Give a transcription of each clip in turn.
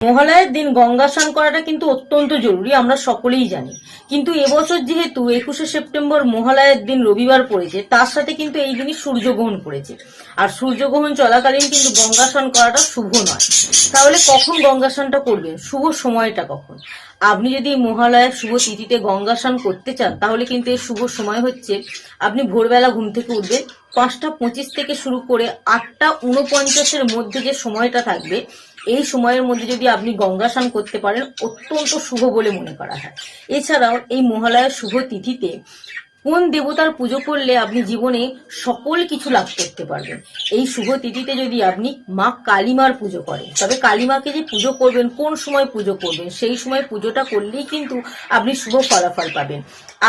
মহালয়ার দিন গঙ্গা স্নান করাটা কিন্তু অত্যন্ত জরুরি, আমরা সকলেই জানি। কিন্তু এবছর যেহেতু 21শে সেপ্টেম্বর মহালয়ার দিন রবিবার পড়েছে, তার সাথে কিন্তু এই দিনই সূর্যগ্রহণ পড়েছে। আর সূর্যগ্রহণ চলাকালীন কিন্তু গঙ্গা স্নান করাটা শুভ নয়। তাহলে কখন গঙ্গা স্নানটা করবেন, শুভ সময়টা কখন? আপনি যদি মহালয়ার শুভ তিথিতে গঙ্গা স্নান করতে চান, তাহলে কিন্তু এর শুভ সময় হচ্ছে আপনি ভোরবেলা ঘুম থেকে উঠবেন 5টা 25 থেকে শুরু করে 8টা 49-এর মধ্যে যে সময়টা থাকবে, এই সময়ের মধ্যে যদি আপনি গঙ্গা স্নান করতে পারেন, অত্যন্ত শুভ বলে মনে করা হয়। এছাড়াও এই মহালয়ার শুভ তিথিতে কোন দেবতার পুজো করলে আপনি জীবনে সকল কিছু লাভ করতে পারবেন? এই শুভ তিথিতে যদি আপনি মা কালীমার পুজো করেন, তবে কালীমাকে যে পুজো করবেন, কোন সময় পুজো করবেন, সেই সময় পুজোটা করলেই কিন্তু আপনি শুভ ফলাফল পাবেন।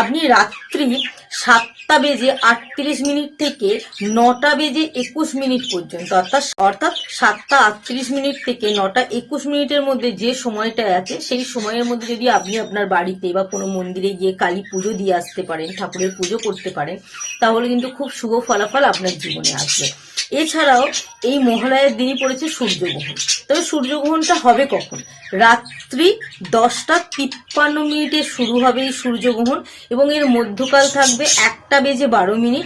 আপনি রাত্রি 7টা বেজে 38 মিনিট থেকে 9টা বেজে 21 মিনিট পর্যন্ত, অর্থাৎ 7টা 38 মিনিট থেকে 9টা 21 মিনিটের মধ্যে যে সময়টা আছে, সেই সময়ের মধ্যে যদি আপনি আপনার বাড়িতে বা কোনো মন্দিরে গিয়ে কালী পুজো দিয়ে আসতে পারেন, ঠাকুরের পুজো করতে পারেন, তাহলে কিন্তু খুব শুভ ফলাফল আপনার জীবনে আসবে। এছাড়াও এই মহালয়ার দিনই পড়েছে সূর্যগ্রহণ। তবে সূর্যগ্রহণটা হবে কখন? রাত্রি 10টা 53 মিনিটে শুরু হবে এই সূর্যগ্রহণ, এবং এর মধ্যকাল থাকবে 1টা বেজে 12 মিনিট,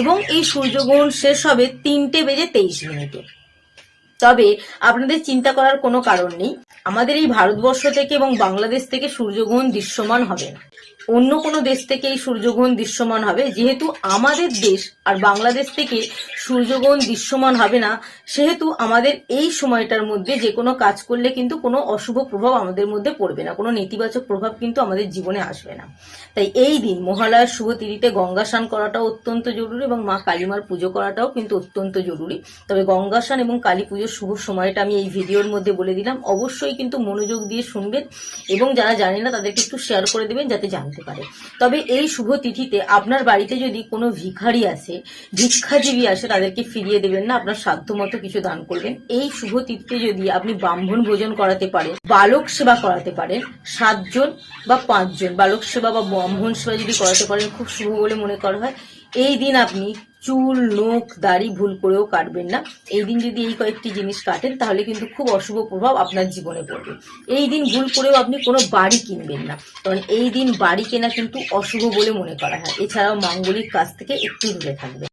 এবং এই সূর্যগ্রহণ শেষ হবে 3টে বেজে 23 মিনিটে। তবে আপনাদের চিন্তা করার কোনো কারণ নেই, আমাদের এই ভারতবর্ষ থেকে এবং বাংলাদেশ থেকে সূর্যগ্রহণ দৃশ্যমান হবে না। অন্য কোনো দেশ থেকে এই সূর্যগ্রহণ দৃশ্যমান হবে। যেহেতু আমাদের দেশ আর বাংলাদেশ থেকে সূর্যগ্রহণ দৃশ্যমান হবে না, সেহেতু আমাদের এই সময়টার মধ্যে যে কোনো কাজ করলে কিন্তু কোনো অশুভ প্রভাব আমাদের মধ্যে পড়বে না, কোনো নেতিবাচক প্রভাব কিন্তু আমাদের জীবনে আসবে না। তাই এই দিন মহালয়ার শুভ তিথিতে গঙ্গা স্নান করাটাও অত্যন্ত জরুরি, এবং মা কালীমার পুজো করাটাও কিন্তু অত্যন্ত জরুরি। তবে গঙ্গা স্নান এবং কালী পুজোর শুভ সময়টা আমি এই ভিডিওর মধ্যে বলে দিলাম, অবশ্যই কিন্তু মনোযোগ দিয়ে শুনবেন, এবং যারা জানে না তাদেরকে একটু শেয়ার করে দেবেন যাতে জানতে পারে। তবে এই শুভ তিথিতে আপনার বাড়িতে যদি কোনো ভিখারি আসে, ভিক্ষাজীবী আসে, তাদেরকে ফিরিয়ে দেবেন না, আপনার সাধ্যমতো কিছু দান করবেন। এই শুভ তিথিতে যদি আপনি ব্রাহ্মণ ভোজন করাতে পারেন, বালক সেবা করাতে পারেন, 7 জন বা 5 জন বালক সেবা বা ব্রাহ্মণ সেবা যদি করাতে পারেন, খুব শুভ বলে মনে করা হয়। এই দিন আপনি চুল, নখ, দাড়ি ভুল করেও কাটবেন না। এই দিন যদি এই কয়েকটি জিনিস কাটেন, তাহলে কিন্তু খুব অশুভ প্রভাব আপনার জীবনে পড়বে। এই দিন ভুল করেও আপনি কোনো বাড়ি কিনবেন না, কারণ এই দিন বাড়ি কেনা কিন্তু অশুভ বলে মনে করা হয়। এছাড়াও মাঙ্গলিক কাজ থেকে একটু দূরে থাকবেন।